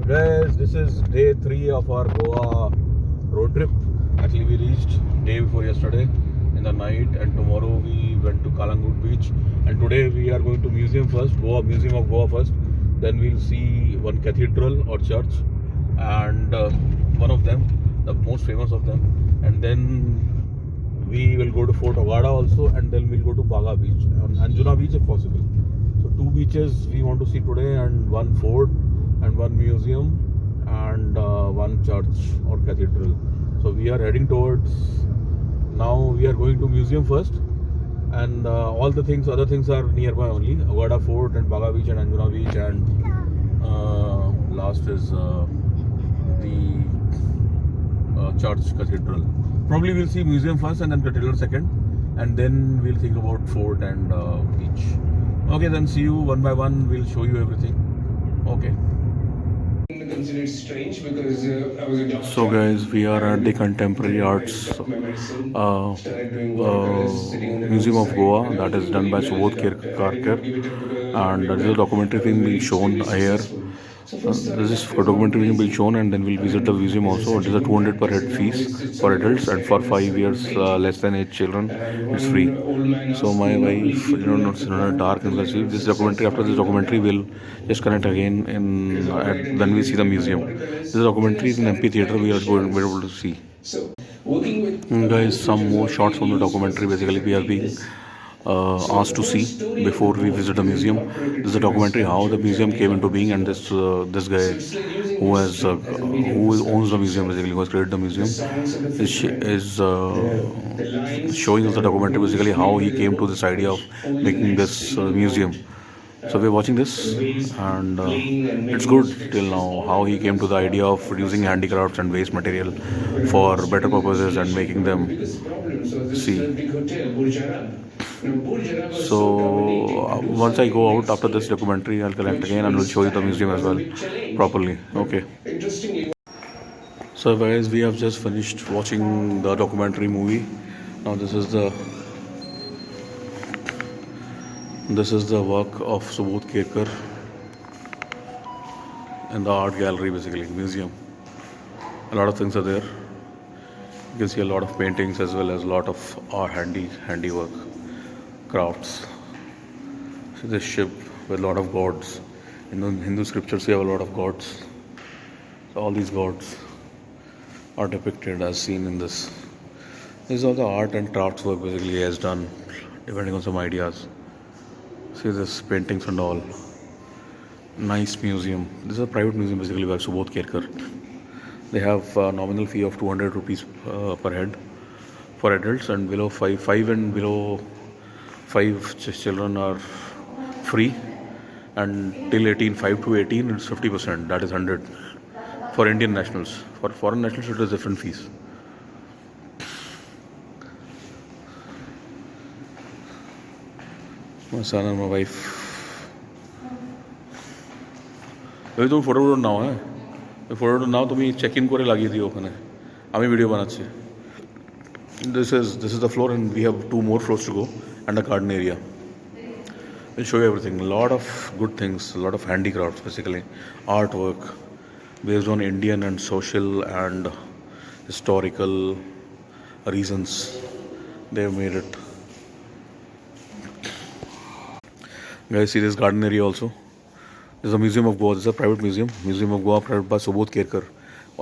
Guys, this is day 3 of our Goa road trip. Actually, we reached day before yesterday in the night, and tomorrow we went to Kalangut beach. And today we are going to museum first, Goa Museum of Goa first. Then we'll see one cathedral or church, and one of them, the most famous of them. And then we will go to Fort Aguada also, and then we'll go to Baga beach, on Anjuna beach if possible. So 2 beaches we want to see today, and 1 fort and 1 museum and 1 church or cathedral. So we are heading towards, now we are going to museum first, and all the things, other things are nearby only, Aguada Fort and Baga beach and Anjuna beach, and last is the church cathedral. Probably we'll see museum first and then cathedral second, and then we'll think about fort and beach. Okay, then see you one by one. We'll show you everything. Okay. Considered strange because I was a doctor. So guys, we are at the Contemporary Arts Museum of Goa, that is done by Subodh Karkar, and there is a documentary film being shown here. This is documentary being shown, and then we'll visit the museum also. It is a 200 per head fees for adults, and for 5 years less than 8 children, it's free. So my wife, not in a dark and this documentary. After this documentary, we'll just connect again when we see the museum. This documentary is in MP theater. We are going to be able to see. Guys, some more shots from the documentary. Basically, we are being asked to see before we visit the museum. This is a documentary how the museum came into being, and this guy who owns the museum, basically who has created the museum, is showing us the documentary basically how he came to this idea of making this museum. So we're watching this, and it's good till now how he came to the idea of using handicrafts and waste material for better purposes and making them see. So once I go out after this documentary, I'll connect again and we'll show you the museum as well properly. Okay. So guys, we have just finished watching the documentary movie. Now this is the work of Subodh Kerkar in the art gallery, basically museum. A lot of things are there. You can see a lot of paintings as well as a lot of art handiwork, crafts. See this ship with a lot of gods. In the Hindu scriptures, you have a lot of gods. So all these gods are depicted as seen in this. This is all the art and crafts work basically he has done, depending on some ideas. See this paintings and all. Nice museum. This is a private museum basically by Subodh Kerkar. They have a nominal fee of 200 rupees per head for adults, and below 5 and below 5 children are free, and till 18, 5 to 18 it's 50%, that is 100 for Indian nationals. For foreign nationals it is different fees. My son and my wife. তুমি photo নাও, হ্যাঁ ফটোটা নাও, তুমি check in করে লাগিয়ে দিও ওখানে, আমি video বানাচ্ছি. This is the floor, and we have 2 more floors to go, and a garden area. We'll show you everything. A lot of good things, a lot of handicrafts, basically artwork based on Indian and social and historical reasons they've made it. Guys, see this garden area also. This is a museum of Goa. This is a private museum of Goa, private by Subodh Kerkar,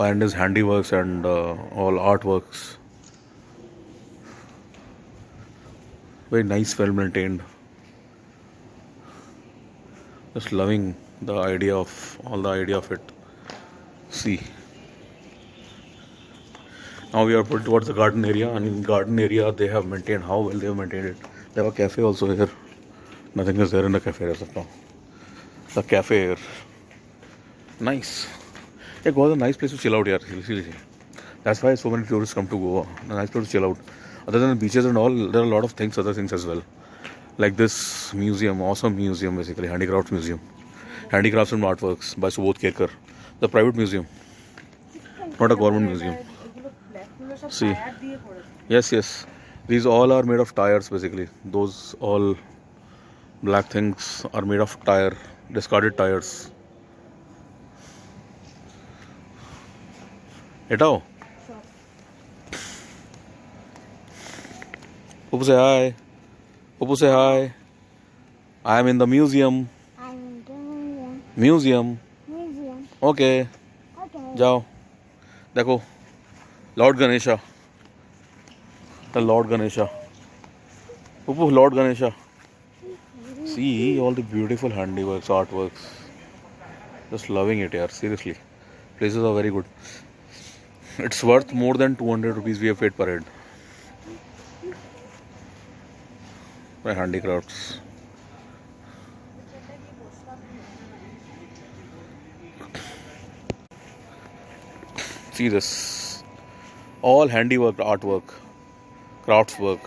and his handiworks and all artworks. Very nice, well maintained. Just loving the idea of it. See. Now we are put towards the garden area, and in garden area they have maintained, how well they have maintained it. They have a cafe also here. Nothing is there in the cafe as of now. The cafe here. Nice. Yeah, Goa is a nice place to chill out here. Seriously. That's why so many tourists come to Goa. A nice place to chill out. Other than beaches and all, there are a lot of things, other things as well. Like this museum, awesome museum basically, handicrafts museum. Handicrafts and artworks by Subodh Kerkar. The private museum, not a government museum. See. Yes. These all are made of tires basically. Those all black things are made of discarded tires. এটাও Upu say hi. Upu say hi. I am in the museum. I'm in the museum. Museum. Museum. Okay. Okay. जाओ देखो Lord Ganesha the Lord Ganesha. Upu, Lord Ganesha. See all the beautiful handiworks, artworks. Just loving it here, seriously. Places are very good. It's worth more than 200 rupees we have paid per head. My handicrafts. See this. All handiwork, artwork, crafts work.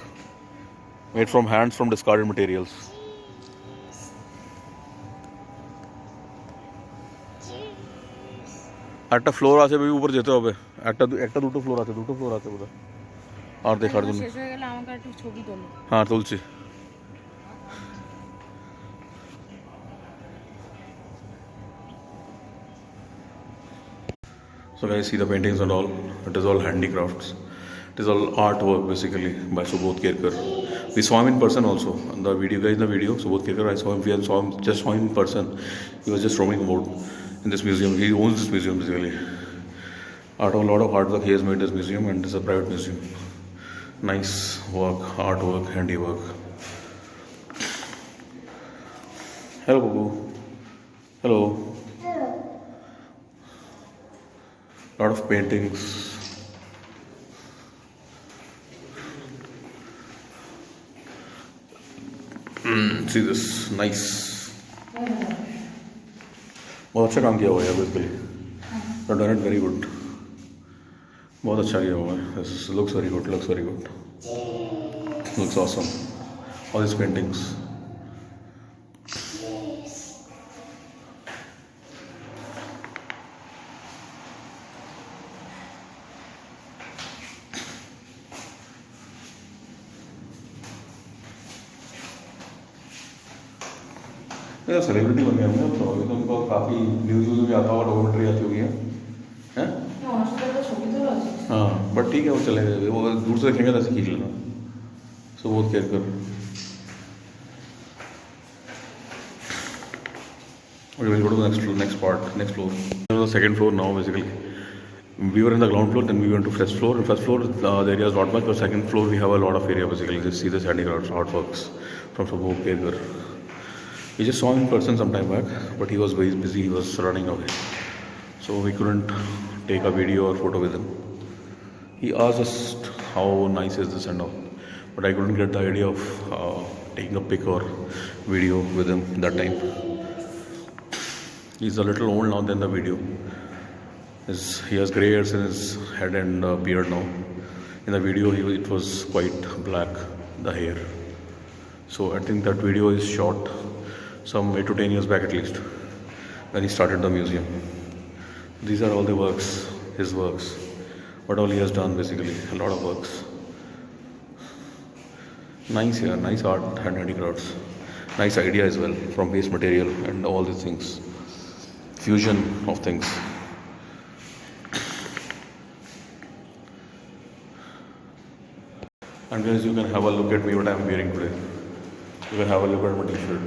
Made from hands from discarded materials. একটা floor আছে baby উপরে যেতে হবে একটা দুটো floor আছে বোধহয় আর দেখার জন্য শেষ হয়ে গেলে আমাকে একটু ছবি তোলো হ্যাঁ তুলছি So guys, see the paintings and all. It is all handicrafts. It is all artwork basically by Subodh Kerkar. We saw him in person also. In the video, guys, in the video, Subodh Kerkar, I saw him. We just saw him in person. He was just roaming about in this museum. He owns this museum basically. Out of a lot of hard work, he has made this museum, and it's a private museum. Nice work, artwork, handiwork. Hello, Babu. Hello. Lot of paintings. See this, nice. बहुत अच्छा काम किया हुआ है basically. You've done it very good. बहुत अच्छा किया हुआ है. This looks very good. Looks awesome. All these paintings. Celebrity बन गया मैं तो अभी तो उनको काफ़ी न्यूज़ में आता हुआ डॉक्यूमेंट्री आती होगी हैं हाँ बट ठीक है वो चलेगा वो दूर से देखेंगे तो ऐसे खींच लेना Subodh Kerkar Okay, we'll go to the next floor. The second floor now basically. We were in the ground floor, then we went to first floor. First floor, the area is not much, but second floor we have a lot of area basically. Just see this handicrafts, artworks from Subodh Kerkar. We just saw him in person some time back, but he was very busy, he was running away. So we couldn't take a video or photo with him. He asked us how nice is this and all, but I couldn't get the idea of taking a pic or video with him that time. He's a little old now than the video. He has grey hairs in his head and beard now. In the video, it was quite black, the hair. So I think that video is shot some 8 to 10 years back at least, when he started the museum. These are all the works, his works, what all he has done basically, a lot of works. Nice here, nice art and handicrafts. Nice idea as well, from waste material and all these things. Fusion of things. And guys, you can have a look at me what I am wearing today. You can have a look at my t-shirt.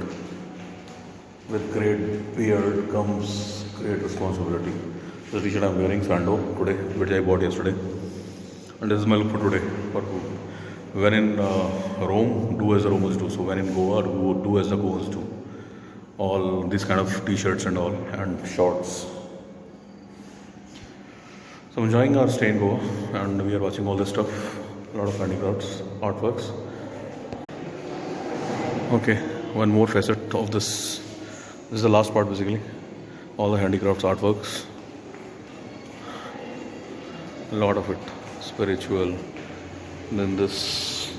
With great beard comes great responsibility. The t-shirt I'm wearing, Sando, today, which I bought yesterday. And this is my look for today. When in Rome, do as the Romans do. So when in Goa, do as the Goans do. All these kind of t-shirts and all, and shorts. So I'm enjoying our stay in Goa, and we are watching all this stuff. A lot of handicrafts, artworks. Okay, one more facet of this. This is the last part basically. All the handicrafts, artworks. A lot of it. Spiritual. Then this.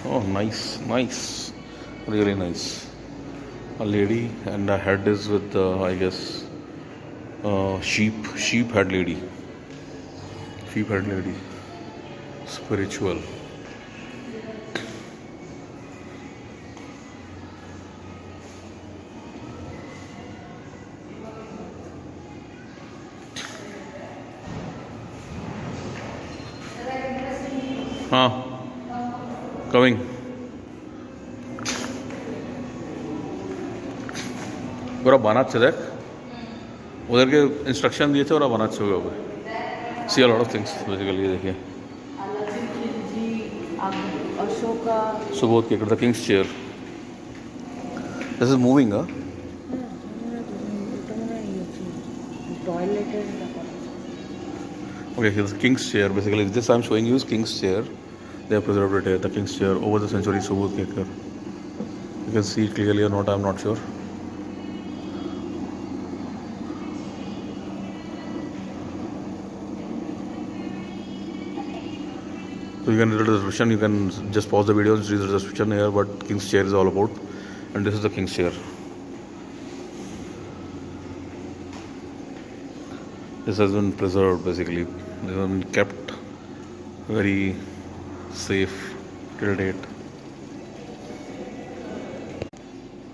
Oh, nice. Really nice. A lady, and the head is with, I guess, sheep head lady. Spiritual. हाँ coming ওরা বানাচ্ছে দেখ ওদেরকে instruction दिए थे ওরা বানাচ্ছে ওগুলো see a lot of things basically ये देखिए अलादीन खिलजी अशोका सुबोध के the king's chair this is moving टॉयलेटेর okay here's the king's chair basically this I'm showing you is king's chair they have preserved it here the king's chair over the century Subodh Kekar you can see it clearly or not I'm not sure so you can read the description you can just pause the video and read the description here what king's chair is all about and this is the king's chair this has been preserved basically this has been kept very safe till date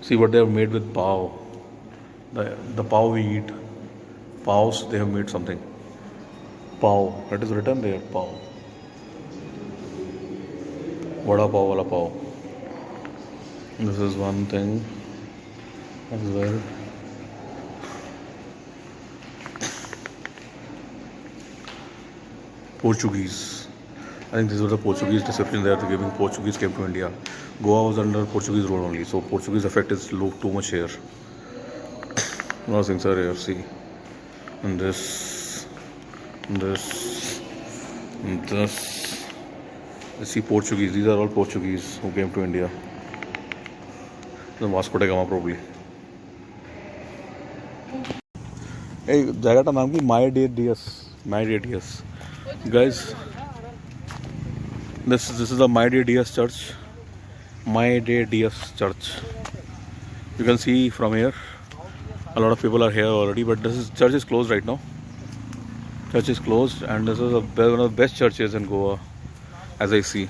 see what they have made with pav the pav we eat pavs they have made something pav that is written there pav vada pav wala pav this is one thing as well Portuguese. I think these were the Portuguese description they are giving. Portuguese came to India. Goa was under Portuguese rule only, so Portuguese effect is too much here. A lot of things are here. See, and this, and this, and this. Let's see Portuguese. These are all Portuguese who came to India. The Vasco da Gama probably. Hey, जगह का नाम की My Dear Diaz. My Dear Diaz. Guys, this is the My Dear Diaz Church. My Dear Diaz Church. You can see from here, a lot of people are here already, but this church is closed right now. Church is closed, and this is one of the best churches in Goa, as I see.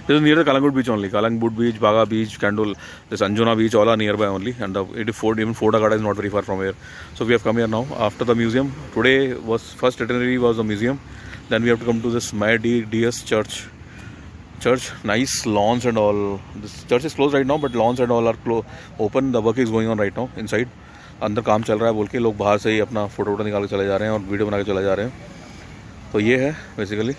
This is near the Kalangut beach only. Kalangut beach, Baga beach, Kandul, this Anjuna beach, all are nearby only. And even Fort Agada is not very far from here. So we have come here now after the museum. Today was first itinerary was the museum. Then we have to come to this My Diaz Church. Nice lawns and all. This church is closed right now, but lawns and all are open. The work is going on right now inside. अंदर काम चल रहा है बोल के लोग बाहर से ही अपना फोटो निकाल के चले जा रहे हैं और वीडियो बना के चले जा रहे हैं. तो ये है बेसिकली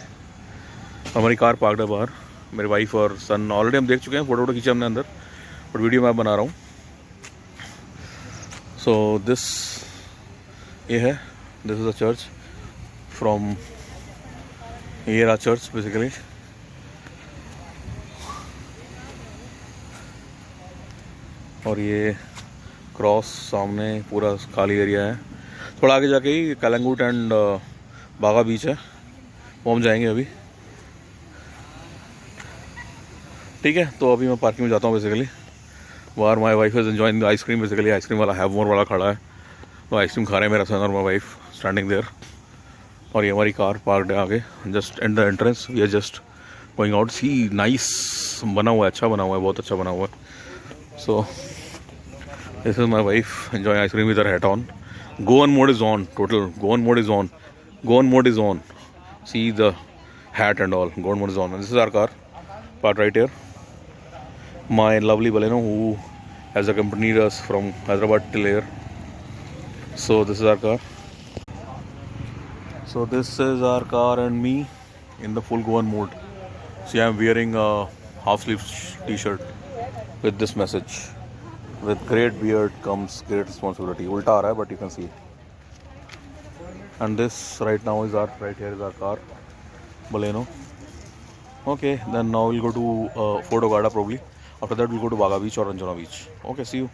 हमारी कार पार्क्ड है बाहर. मेरे वाइफ और सन ऑलरेडी हम देख चुके हैं फोटो खींचे हमने अंदर बट वीडियो मैं बना रहा हूँ. सो दिस ये है this is a church from ये रहा चर्च बेसिकली. और ये क्रॉस सामने पूरा खाली एरिया है. थोड़ा आगे जाके ही कलंगूट एंड बागा बीच है वो हम जाएंगे अभी. ठीक है तो अभी मैं पार्किंग में जाता हूँ बेसिकली. बाहर my wife is enjoying the ice cream basically. Ice cream वाला हैव मोर वाला खड़ा है तो आइसक्रीम खा रहे हैं मेरा सन और माई वाइफ स्टैंडिंग देयर. और ये हमारी कार पार्कड है आगे just and the entrance. We are just going out. See nice बना हुआ है अच्छा बना हुआ है बहुत अच्छा बना हुआ है. So this is my wife enjoying ice cream with her hat on. Go on mode is on total. Go on mode is on. Go on mode is on. See the hat and all. Go on mode is on. This is our car parked right here. My lovely Baleno who has accompanied us from Hyderabad till here. So this is our car. So this is our car and me in the full Goan mode. See, I am wearing a half sleeve t-shirt with this message. With great beard comes great responsibility. Ulta aa raha hai but you can see. And this right now is right here is our car Baleno. Okay, then now we'll go to Fort Ogada probably. After that we'll go to Baga Beach or Anjuna Beach. Okay, see you.